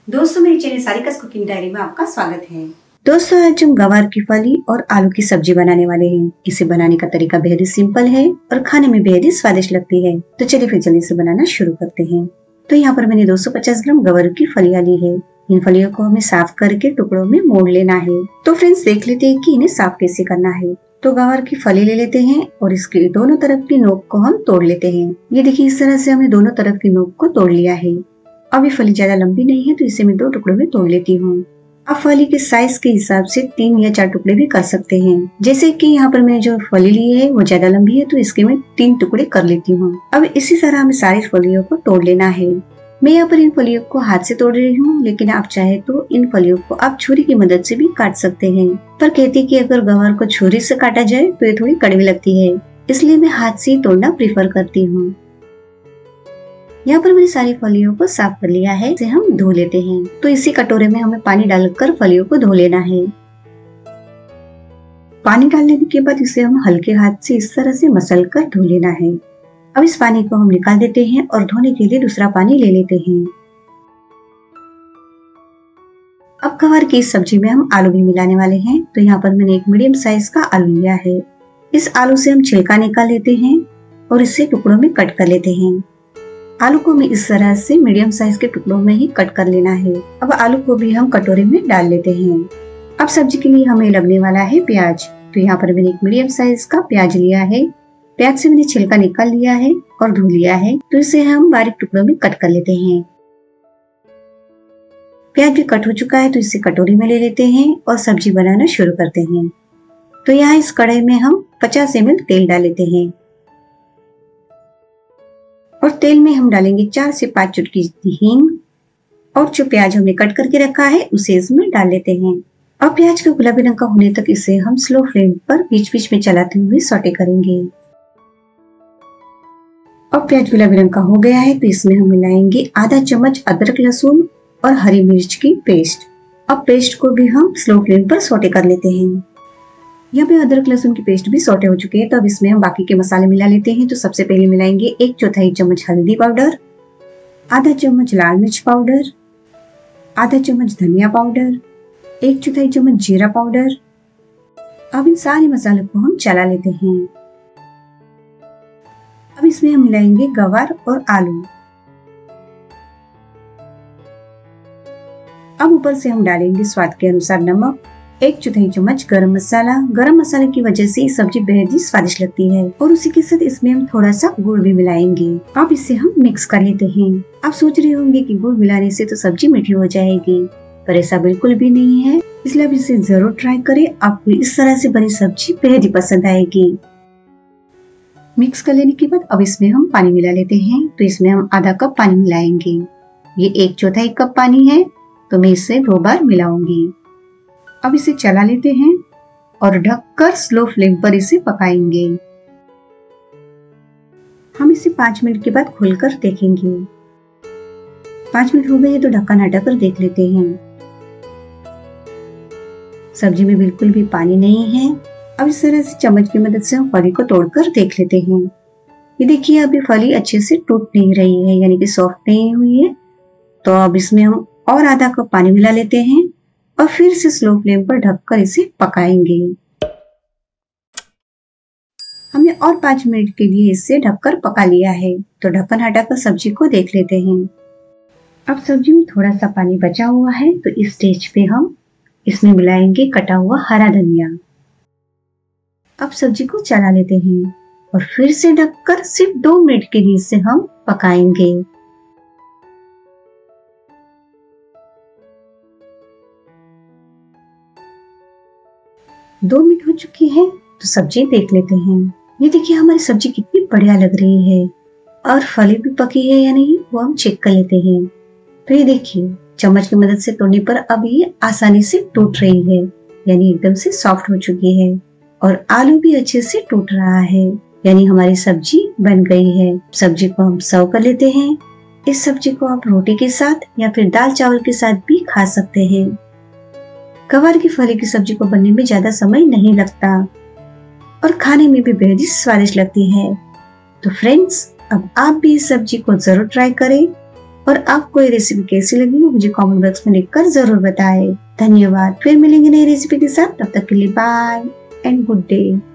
दोस्तों, मेरे channel सारिकास cooking diary में आपका स्वागत है। दोस्तों, आज हम गवार की फली और आलू की सब्जी बनाने वाले हैं। इसे बनाने का तरीका बेहद ही सिंपल है और खाने में बेहद ही स्वादिष्ट लगती है। तो चलिए फिर जल्दी से बनाना शुरू करते हैं। तो यहाँ पर मैंने 250 ग्राम गवार की फलियां ली है। इन फलियों को हमें साफ करके टुकड़ों में मोड़ लेना है। तो फ्रेंड्स, देख लेते हैं कि इन्हें साफ कैसे करना है। तो गवार की फली ले लेते हैं और इसके दोनों तरफ की नोक को हम तोड़ लेते हैं। ये देखिए, इस तरह से हमने दोनों तरफ की नोक को तोड़ लिया है। अब ये फली ज्यादा लंबी नहीं है तो इसे मैं 2 टुकड़ों में तोड़ लेती हूँ। आप फली के साइज के हिसाब से 3 या 4 टुकड़े भी कर सकते हैं। जैसे कि यहाँ पर मैंने जो फली ली है वो ज्यादा लंबी है तो इसके मैं 3 टुकड़े कर लेती हूँ। अब इसी तरह हमें सारी फलियों को तोड़ लेना है। मैं यहाँ पर इन फलियों को हाथ से तोड़ रही हूँ, लेकिन आप चाहे तो इन फलियों को आप छुरी की मदद से भी काट सकते हैं। पर कहती कि अगर गवार को छुरी से काटा जाए तो ये थोड़ी कड़वी लगती है, इसलिए मैं हाथ से ही तोड़ना प्रीफर करती हूँ। यहाँ पर मैंने सारी फलियों को साफ कर लिया है। इसे हम धो लेते हैं। तो इसी कटोरे में हमें पानी डालकर फलियों को धो लेना है। पानी डाल लेने के बाद इसे हम हल्के हाथ से इस तरह से मसल कर धो लेना है। अब इस पानी को हम निकाल देते हैं और धोने के लिए दूसरा पानी ले लेते हैं। अब गवार की इस सब्जी में हम आलू भी मिलाने वाले हैं। तो यहाँ पर मैंने एक मीडियम साइज का आलू लिया है। इस आलू से हम छिलका निकाल लेते हैं और इसे टुकड़ों में कट कर लेते हैं। आलू को हमें इस तरह से मीडियम साइज के टुकड़ों में ही कट कर लेना है। अब आलू को भी हम कटोरे में डाल लेते हैं। अब सब्जी के लिए हमें लगने वाला है प्याज। तो यहाँ पर मैंने एक मीडियम साइज का प्याज लिया है। प्याज से मैंने छिलका निकाल लिया है और धो लिया है। तो इसे हम बारीक टुकड़ों में कट कर लेते हैं। प्याज भी कट हो चुका है तो इसे कटोरी में ले लेते हैं और सब्जी बनाना शुरू करते हैं। तो यहाँ इस कढ़ाई में हम 50 ml तेल डाल लेते हैं और तेल में हम डालेंगे 4 से 5 चुटकी हींग और जो प्याज हमने कट करके रखा है उसे इसमें डाल लेते हैं। अब प्याज का गुलाबी रंग का होने तक इसे हम स्लो फ्लेम पर बीच बीच में चलाते हुए सौटे करेंगे। अब प्याज गुलाबी रंग का हो गया है तो इसमें हम मिलाएंगे आधा चम्मच अदरक लहसुन और हरी मिर्च की पेस्ट। अब पेस्ट को भी हम स्लो फ्लेम पर सौटे कर लेते हैं। यहाँ पे अदरक लहसुन की पेस्ट भी सौटे हो चुकी है। तो अब इसमें हम बाकी के मसाले मिला लेते हैं। तो सबसे पहले मिलाएंगे 1/4 चम्मच हल्दी पाउडर, आधा चम्मच लाल मिर्च पाउडर, आधा चम्मच धनिया पाउडर, 1/4 चम्मच जीरा पाउडर। अब इन सारे मसालों को हम चला लेते हैं। अब इसमें हम मिलाएंगे गवार और आलू। अब ऊपर से हम डालेंगे स्वाद के अनुसार नमक, 1/4 चम्मच गरम मसाला। गरम मसाले की वजह से ये सब्जी बेहद ही स्वादिष्ट लगती है। और उसी के साथ इसमें हम थोड़ा सा गुड़ भी मिलाएंगे। अब इसे हम मिक्स कर लेते हैं। आप सोच रहे होंगे कि गुड़ मिलाने से तो सब्जी मीठी हो जाएगी, पर ऐसा बिल्कुल भी नहीं है। इसलिए आप इसे जरूर ट्राई करें। आपको इस तरह से बनी सब्जी बेहद ही पसंद आएगी। मिक्स कर लेने के बाद अब इसमें हम पानी मिला लेते हैं। तो इसमें हम आधा कप पानी मिलाएंगे। ये 1/4 कप पानी है तो मैं इसे 2 बार मिलाऊंगी। अब इसे चला लेते हैं और ढककर स्लो फ्लेम पर इसे पकाएंगे। हम इसे 5 मिनट के बाद खोलकर देखेंगे। 5 मिनट हो गए तो ढक्कन हटाकर देख लेते हैं। सब्जी में बिल्कुल भी पानी नहीं है। अब इस तरह से चम्मच की मदद से हम फली को तोड़कर देख लेते हैं। ये देखिए, अभी फली अच्छे से टूट नहीं रही है, यानी कि सॉफ्ट नहीं हुई है। तो अब इसमें हम और आधा कप पानी मिला लेते हैं और फिर से स्लो फ्लेम पर ढककर इसे पकाएंगे। हमने और 5 मिनट के लिए इसे ढककर पका लिया है। तो ढक्कन हटाकर सब्जी को देख लेते हैं। अब सब्जी में थोड़ा सा पानी बचा हुआ है तो इस स्टेज पे हम इसमें मिलाएंगे कटा हुआ हरा धनिया। अब सब्जी को चला लेते हैं और फिर से ढककर सिर्फ 2 मिनट के लिए इसे हम पकाएंगे। 2 मिनट हो चुकी है तो सब्जी देख लेते हैं। ये देखिए, हमारी सब्जी कितनी बढ़िया लग रही है और फली भी पकी है या नहीं वो हम चेक कर लेते हैं। तो ये देखिए, चम्मच की मदद से तोड़ने पर अब ये आसानी से टूट रही है, यानी एकदम से सॉफ्ट हो चुकी है और आलू भी अच्छे से टूट रहा है, यानी हमारी सब्जी बन गई है। सब्जी को हम सर्व कर लेते हैं। इस सब्जी को आप रोटी के साथ या फिर दाल चावल के साथ भी खा सकते हैं। गवार की फली की सब्जी को बनने में ज्यादा समय नहीं लगता और खाने में भी बेहद ही स्वादिष्ट लगती है। तो फ्रेंड्स, अब आप भी इस सब्जी को जरूर ट्राई करें और आपको ये रेसिपी कैसी लगी मुझे कमेंट बॉक्स में लिखकर जरूर बताएं। धन्यवाद। फिर मिलेंगे नई रेसिपी के साथ, तब तक के लिए बाय एंड गुड डे।